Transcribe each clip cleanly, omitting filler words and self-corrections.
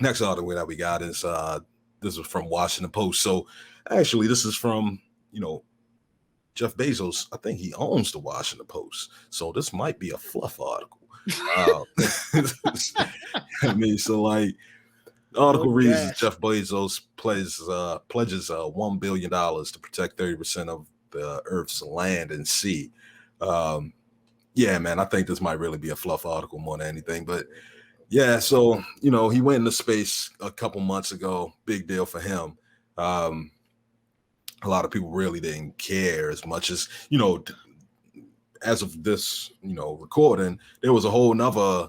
Next article that we got is this is from Washington Post. So actually, this is from Jeff Bezos. I think he owns the Washington Post, so this might be a fluff article. Uh, I mean, so like the Oh article reads as gosh. Jeff Bezos pledges $1 billion to protect 30% of the Earth's land and sea. Um, yeah, man, I think this might really be a fluff article more than anything. But yeah, so he went into space a couple months ago. Big deal for him. Um, a lot of people really didn't care as much as as of this recording. There was a whole nother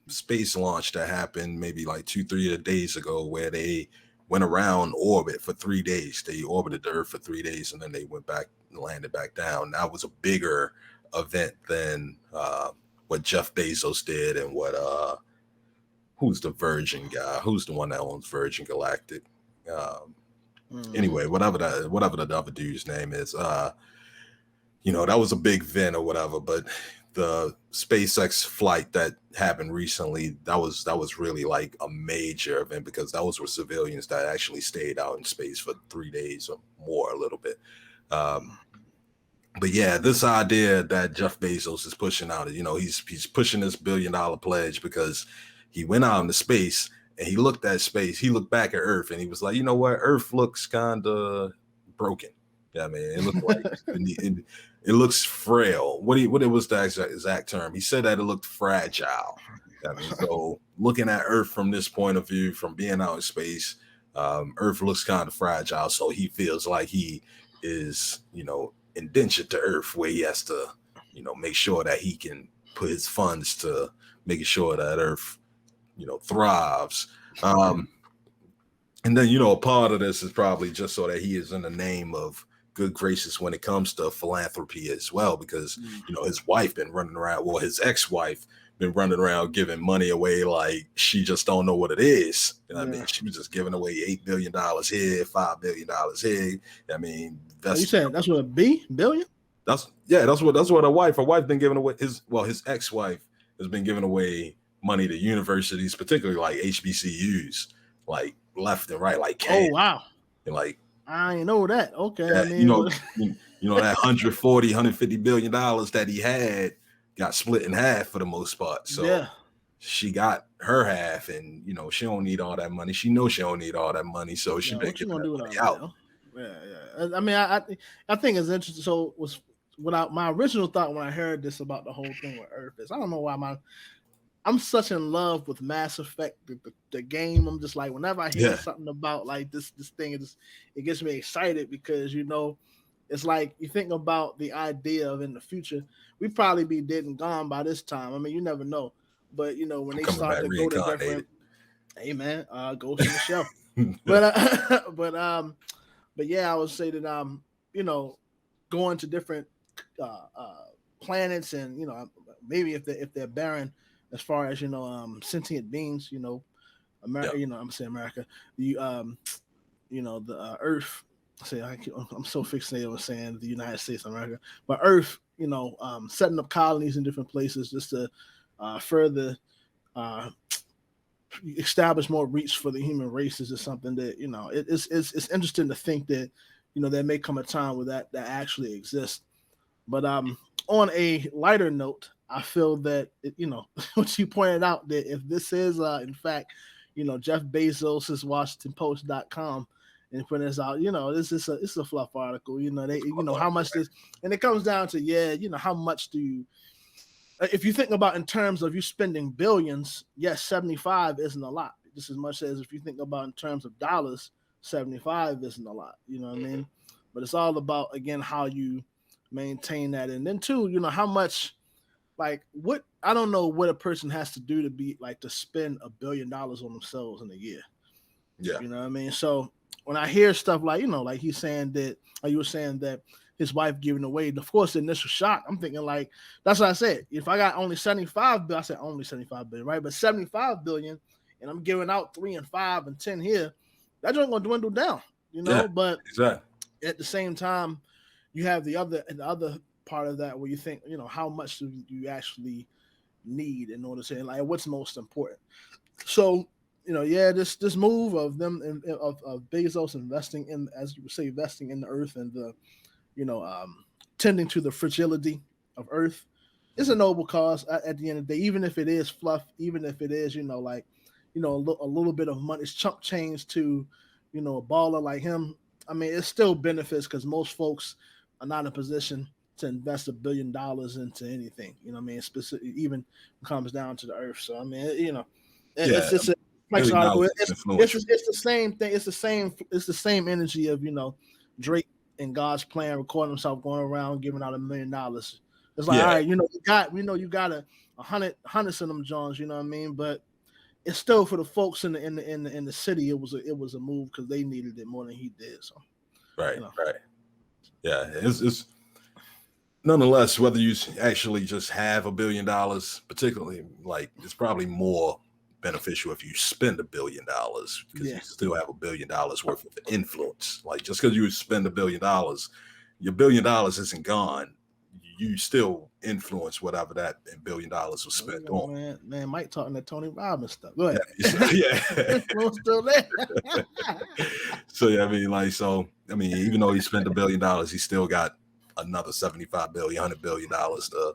space launch that happened maybe like 2-3 days ago where they went around orbit for 3 days. They orbited the Earth for 3 days and then they went back and landed back down. That was a bigger event than what Jeff Bezos did and what who's the Virgin guy? Who's the one that owns Virgin Galactic? Um, anyway, whatever the other dude's name is, that was a big event or whatever. But the SpaceX flight that happened recently, that was really like a major event because those were civilians that actually stayed out in space for 3 days or more, a little bit. Um, but yeah, this idea that Jeff Bezos is pushing out, he's pushing this $1 billion pledge because he went out into space and he looked at space. He looked back at Earth and he was like, you know what? Earth looks kind of broken. Yeah, I mean, it looked like it looks frail. What was the exact term? He said that it looked fragile. I mean, so looking at Earth from this point of view, from being out in space, Earth looks kind of fragile. So he feels like he is, indentured to Earth, where he has to, make sure that he can put his funds to making sure that Earth, thrives. And then, a part of this is probably just so that he is in the name of good graces when it comes to philanthropy as well, because, his wife been running around, well, his ex-wife been running around giving money away like she just don't know what it is. I mean, she was just giving away $8 billion here, $5 billion here. I mean, you saying that's what billion? That's what her wife been giving away. His ex-wife has been giving away money to universities, particularly like HBCUs, like left and right, like Oh wow. and like I didn't know that. Okay, I that, mean, that 150 billion dollars that he had got split in half for the most part. So yeah, she got her half, and she don't need all that money. She knows she don't need all that money, so she been what you giving gonna that do with money all out. that? Yeah. I mean, I think it's interesting. So was without my original thought when I heard this about the whole thing with Earth is I don't know why I'm such in love with Mass Effect, the game. I'm just like whenever I hear Yeah, something about like this thing, it gets me excited because it's like you think about the idea of in the future, we probably be dead and gone by this time. I mean, you never know, but when I'm they coming start back to go to reincarnated. different, hey man, Ghost in the Shell, but but yeah, I would say that you know, going to different planets and maybe if they're barren as far as sentient beings, Yeah, America, I'm saying America, the the Earth. I'm so fixated on saying the United States of America, but Earth, setting up colonies in different places just to further uh, establish more reach for the human race is just something that it's interesting to think that there may come a time where that actually exists. But on a lighter note, I feel that what you pointed out that if this is in fact Jeff Bezos' WashingtonPost.com and putting this out, this is it's a fluff article. They how much this, and it comes down to how much do you, if you think about in terms of you spending billions, yes, 75 isn't a lot. Just as much as if you think about in terms of dollars, 75 isn't a lot. You know what I mean? But it's all about again how you maintain that, and then too, how much, like what, I don't know what a person has to do to be like to spend $1 billion on themselves in a year. yeah, You know what I mean? So when I hear stuff like, like he's saying that, or you were saying that his wife giving away, of course, the initial shock, I'm thinking like, that's what I said. If I got only 75 billion, I said only 75 billion, right? But 75 billion and I'm giving out 3 and 5 and 10 here, that joint gonna dwindle down, yeah, but exactly. at the same time, you have the other part of that where you think, how much do you actually need in order to say like what's most important. So yeah, this move of them of Bezos investing in, as you would say, investing in the earth and the you know tending to the fragility of earth is a noble cause at the end of the day, even if it is fluff, even if it is like a little bit of money, it's chump change to a baller like him. I mean, it still benefits because most folks are not in a position to invest $1 billion into anything. You know what I mean? Specific, even comes down to the earth. So I mean, it's Yeah, just a complex billion article. dollars is influential. It's the same thing. It's the same energy of Drake and God's plan, recording himself going around giving out $1 million. It's like, all Yeah, right, you got a hundreds of them Johns. You know what I mean? But it's still for the folks in the city. It was a move because they needed it more than he did. So right, right. Yeah, it's nonetheless, whether you actually just have $1 billion, particularly, like, it's probably more beneficial if you spend $1 billion because you still have $1 billion worth of influence. Like, just because you spend $1 billion, your $1 billion isn't gone. You still influence whatever that $1 billion was spent on. Man, Mike talking that Tony Robbins stuff. Go ahead. Yeah. Still there. So yeah, I mean, even though he spent $1 billion, he still got another 75 billion, $100 billion to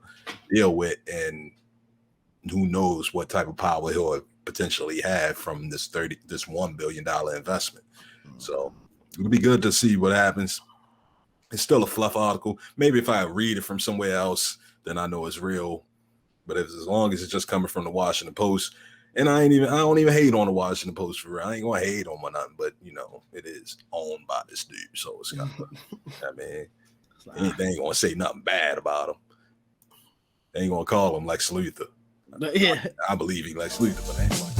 deal with, and who knows what type of power he'll potentially have from this $1 billion investment. So it'll be good to see what happens. It's still a fluff article. Maybe if I read it from somewhere else, then I know it's real. But as long as it's just coming from the Washington Post, and I don't even hate on the Washington Post for real. I ain't gonna hate on nothing, but it is owned by this dude, so it's kind of, I mean, they ain't gonna say nothing bad about him. They ain't gonna call him Lex Luthor. Yeah, I believe he Lex Luthor, but anyway.